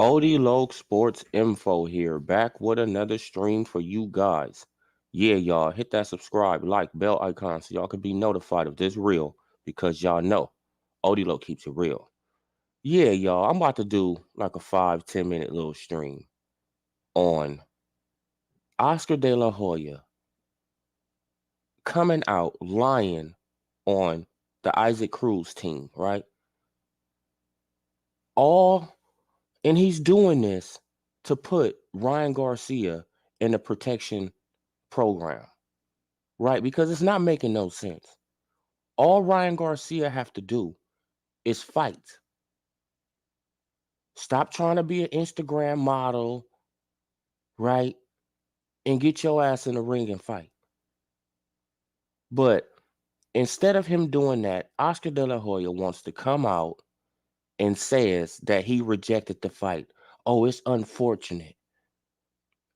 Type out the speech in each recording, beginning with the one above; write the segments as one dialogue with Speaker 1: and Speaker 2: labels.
Speaker 1: OdeeLoccSportsInfo here, back with another stream for you guys. Yeah, y'all, hit that subscribe, like, bell icon so y'all can be notified of this reel because y'all know OdeeLoc keeps it real. Yeah, y'all, I'm about to do like a 5-10 minute little stream on Oscar De La Hoya coming out lying on the Isaac Cruz team, right? And he's doing this to put Ryan Garcia in the protection program, right? Because it's not making no sense. All Ryan Garcia have to do is fight. Stop trying to be an Instagram model, right? And get your ass in the ring and fight. But instead of him doing that, Oscar De La Hoya wants to come out and says that he rejected the fight. Oh, it's unfortunate.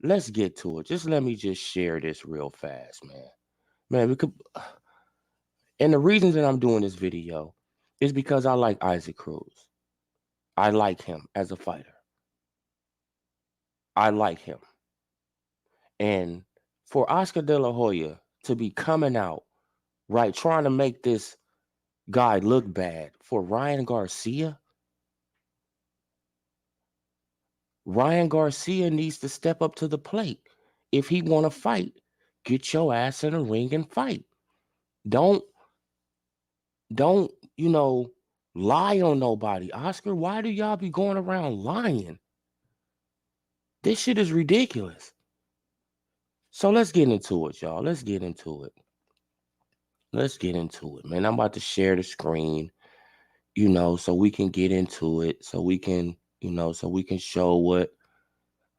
Speaker 1: Let's get to it. Just let me just share this real fast, man. Man, we could. And the reason that I'm doing this video is because I like Isaac Cruz. I like him as a fighter. I like him. And for Oscar De La Hoya to be coming out, right, trying to make this guy look bad for Ryan Garcia needs to step up to the plate. If he want to fight, get your ass in the ring and fight. Don't, lie on nobody. Oscar, why do y'all be going around lying? This shit is ridiculous. So let's get into it, y'all. Let's get into it. Man. I'm about to share the screen, so we can get into it. So we can show what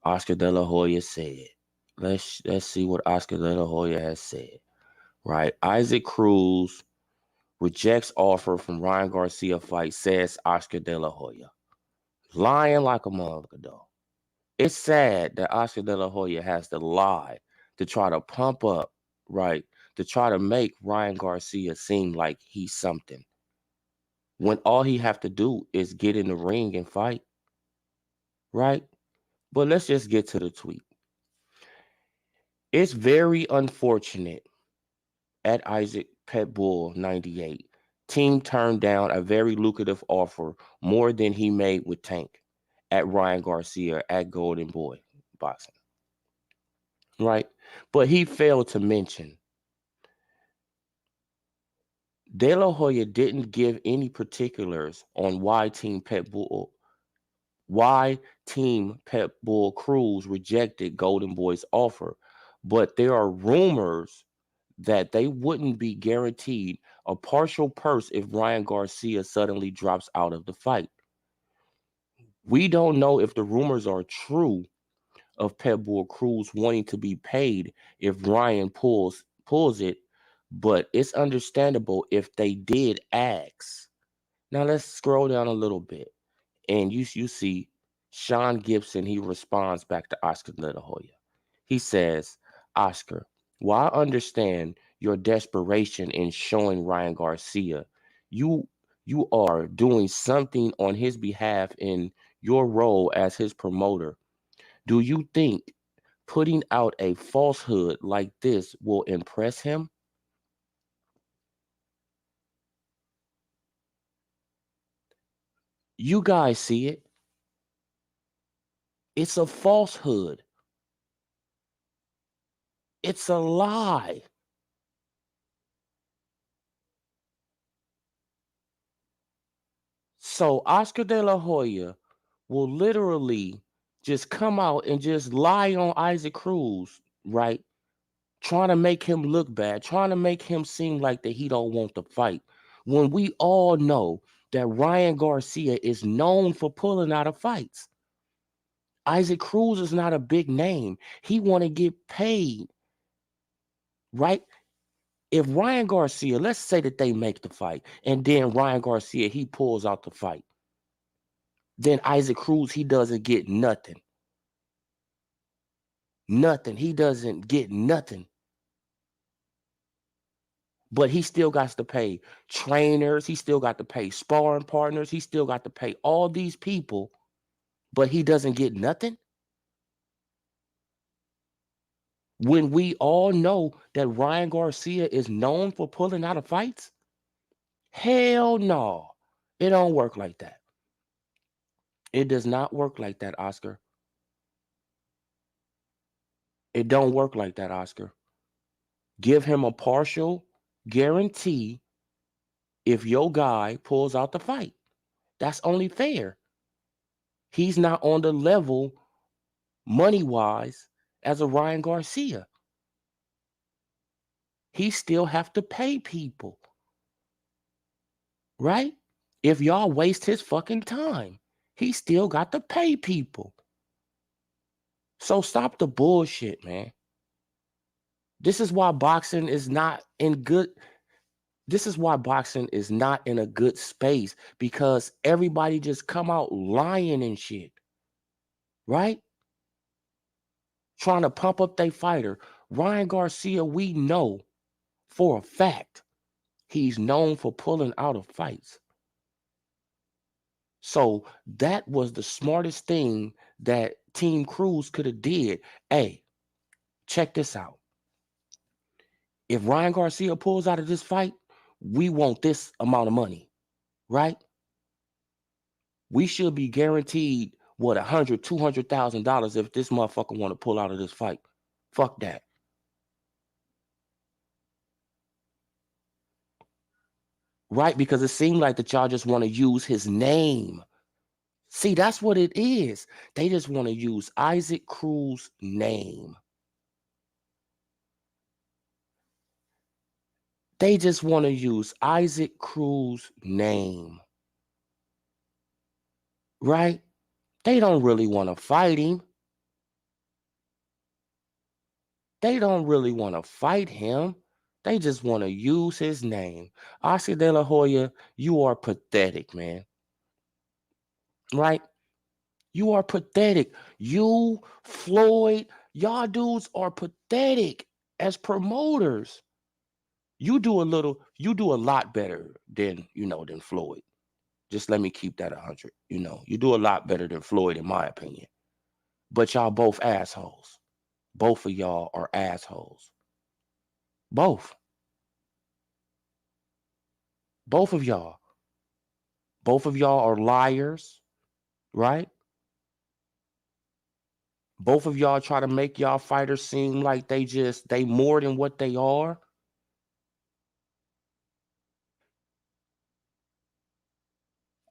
Speaker 1: Oscar De La Hoya said. Let's see what Oscar De La Hoya has said. Right. Isaac Cruz rejects offer from Ryan Garcia fight, says Oscar De La Hoya. Lying like a motherfucker, though. It's sad that Oscar De La Hoya has to lie to try to pump up, right? To try to make Ryan Garcia seem like he's something. When all he have to do is get in the ring and fight, right? But let's just get to the tweet. It's very unfortunate at Isaac Pitbull 98. Team turned down a very lucrative offer, more than he made with Tank at Ryan Garcia at Golden Boy Boxing. Right? But he failed to mention De La Hoya didn't give any particulars on why Team Pitbull Cruz rejected Golden Boy's offer, but there are rumors that they wouldn't be guaranteed a partial purse if Ryan Garcia suddenly drops out of the fight. We don't know if the rumors are true of Pitbull Cruz wanting to be paid if Ryan pulls it, but it's understandable if they did ask. Now let's scroll down a little bit, and you see Sean Gibson. He responds back to Oscar De La Hoya. He says, Oscar, while I understand your desperation in showing Ryan Garcia, you are doing something on his behalf in your role as his promoter. Do you think putting out a falsehood like this will impress him? You guys see it. It's a falsehood. It's a lie. So Oscar De La Hoya will literally just come out and just lie on Isaac Cruz, right? Trying to make him look bad, trying to make him seem like that he don't want to fight. When we all know that Ryan Garcia is known for pulling out of fights. Isaac Cruz is not a big name. He want to get paid, right? If Ryan Garcia, let's say that they make the fight, and then Ryan Garcia, he pulls out the fight. Then Isaac Cruz, he doesn't get nothing. Nothing. He doesn't get nothing. But he still got to pay trainers. He still got to pay sparring partners. He still got to pay all these people but he doesn't get nothing? When we all know that Ryan Garcia is known for pulling out of fights? Hell no. It don't work like that. It does not work like that, Oscar. It don't work like that, Oscar. Give him a partial guarantee if your guy pulls out the fight. That's only fair. He's not on the level money-wise as a Ryan Garcia. He still have to pay people, right? If y'all waste his fucking time, he still got to pay people. So stop the bullshit, man. This is why boxing is not in good. This is why boxing is not in a good space, because everybody just come out lying and shit, right? Trying to pump up their fighter. Ryan Garcia, we know for a fact he's known for pulling out of fights. So that was the smartest thing that Team Cruz could have did. Hey, check this out. If Ryan Garcia pulls out of this fight, we want this amount of money, right? We should be guaranteed what $100,000-$200,000 if this motherfucker want to pull out of this fight. Fuck that. Right? Because it seemed like that y'all just want to use his name. See, that's what it is. They just want to use Isaac Cruz's name. They just want to use Isaac Cruz's name. Right? They don't really want to fight him. They don't really want to fight him. They just want to use his name. Oscar De La Hoya, you are pathetic, man. Right? You are pathetic. You, Floyd, y'all dudes are pathetic as promoters. You do a lot better than Floyd. Just let me keep that 100. You do a lot better than Floyd, in my opinion. But y'all both assholes. Both of y'all are assholes. Both. Both of y'all. Both of y'all are liars, right? Both of y'all try to make y'all fighters seem like they more than what they are.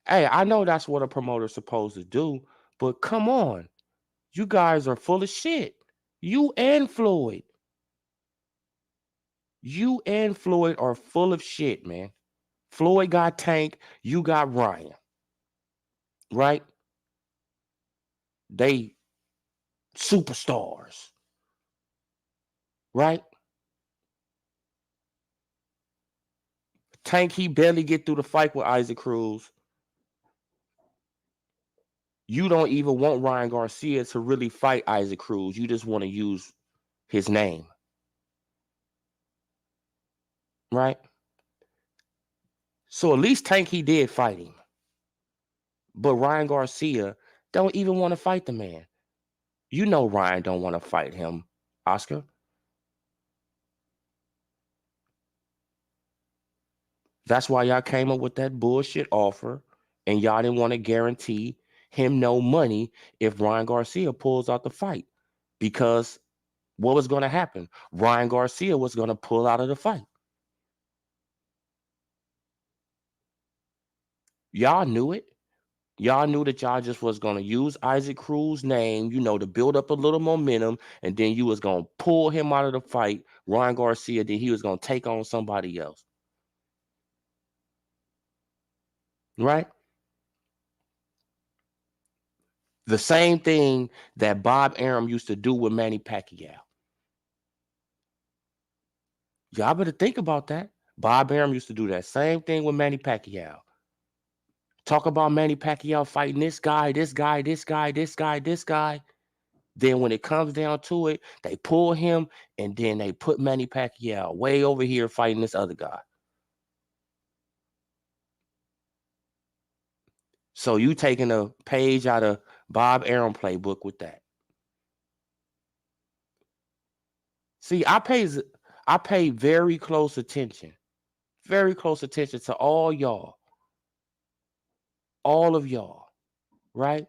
Speaker 1: Hey, I know that's what a promoter's supposed to do, but come on. You guys are full of shit. You and Floyd. You and Floyd are full of shit, man. Floyd got Tank, you got Ryan. Right? They superstars. Right? Tank, he barely get through the fight with Isaac Cruz. You don't even want Ryan Garcia to really fight Isaac Cruz. You just want to use his name. Right? So at least Tank, he did fight him. But Ryan Garcia don't even want to fight the man. You know Ryan don't want to fight him, Oscar. That's why y'all came up with that bullshit offer, and y'all didn't want to guarantee him no money if Ryan Garcia pulls out the fight. Because what was going to happen? Ryan Garcia was going to pull out of the fight. Y'all knew it. Y'all knew that y'all just was going to use Isaac Cruz's name, to build up a little momentum, and then you was going to pull him out of the fight, Ryan Garcia, then he was going to take on somebody else. Right? The same thing that Bob Arum used to do with Manny Pacquiao. Y'all better think about that. Bob Arum used to do that same thing with Manny Pacquiao. Talk about Manny Pacquiao fighting this guy, this guy, this guy, this guy, this guy. Then when it comes down to it, they pull him, and then they put Manny Pacquiao way over here fighting this other guy. So you taking a page out of Bob Arum playbook with that. See, I pay very close attention. Very close attention to all y'all. All of y'all. Right?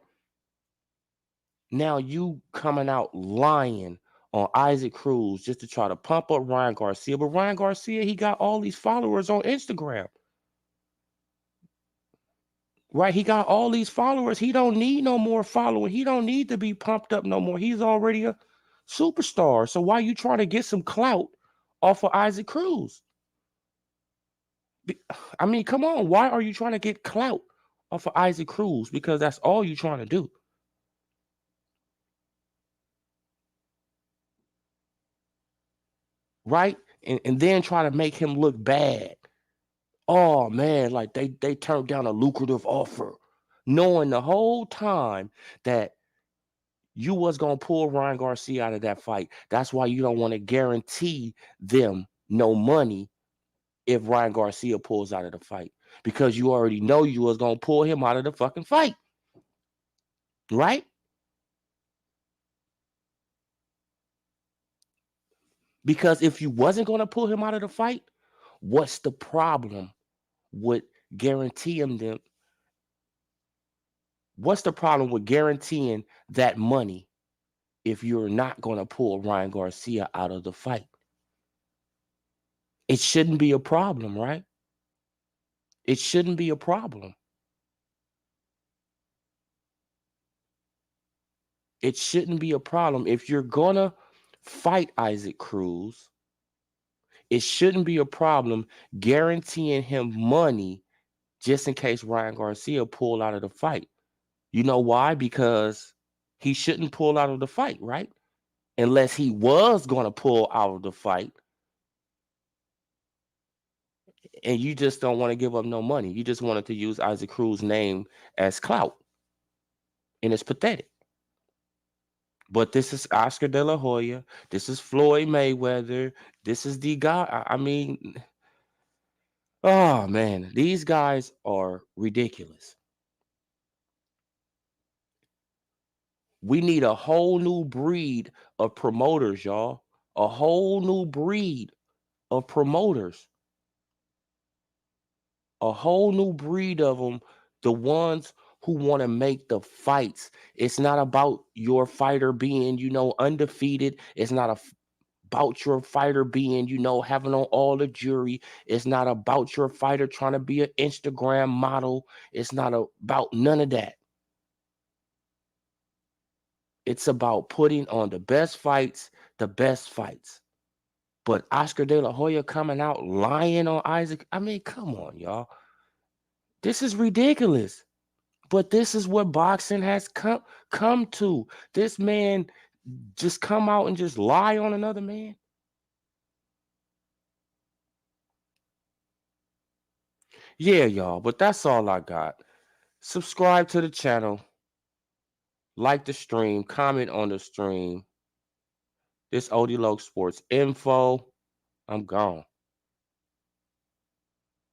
Speaker 1: Now you coming out lying on Isaac Cruz just to try to pump up Ryan Garcia. But Ryan Garcia, he got all these followers on Instagram. Right? He got all these followers. He don't need no more following. He don't need to be pumped up no more. He's already a superstar. So why you trying to get some clout off of Isaac Cruz? I mean, come on. Why are you trying to get clout off of Isaac Cruz? Because that's all you trying to do. Right? And then try to make him look bad. Oh man, like they turned down a lucrative offer, knowing the whole time that you was gonna pull Ryan Garcia out of that fight. That's why you don't want to guarantee them no money if Ryan Garcia pulls out of the fight. Because you already know you was gonna pull him out of the fucking fight. Right? Because if you wasn't gonna pull him out of the fight, what's the problem with guaranteeing them? What's the problem with guaranteeing that money if you're not going to pull Ryan Garcia out of the fight? It shouldn't be a problem, right? It shouldn't be a problem. It shouldn't be a problem. If you're going to fight Isaac Cruz, it shouldn't be a problem guaranteeing him money just in case Ryan Garcia pull out of the fight. You know why? Because he shouldn't pull out of the fight, right? Unless he was going to pull out of the fight and you just don't want to give up no money. You just wanted to use Isaac Cruz's name as clout. And it's pathetic. But this is Oscar De La Hoya. This is Floyd Mayweather. This is the guy. I mean, oh man, these guys are ridiculous. We need a whole new breed of promoters, y'all. A whole new breed of promoters. A whole new breed of them. The ones who want to make the fights. It's not about your fighter being, undefeated. It's not about your fighter being, having on all the jewelry. It's not about your fighter trying to be an Instagram model. It's not about none of that. It's about putting on the best fights, the best fights. But Oscar De La Hoya coming out lying on Isaac. I mean, come on, y'all. This is ridiculous. But this is what boxing has come to. This man just come out and just lie on another man. Yeah, y'all, but that's all I got. Subscribe to the channel, like the stream, comment on the stream. This OdeeLoccSportsInfo. I'm gone.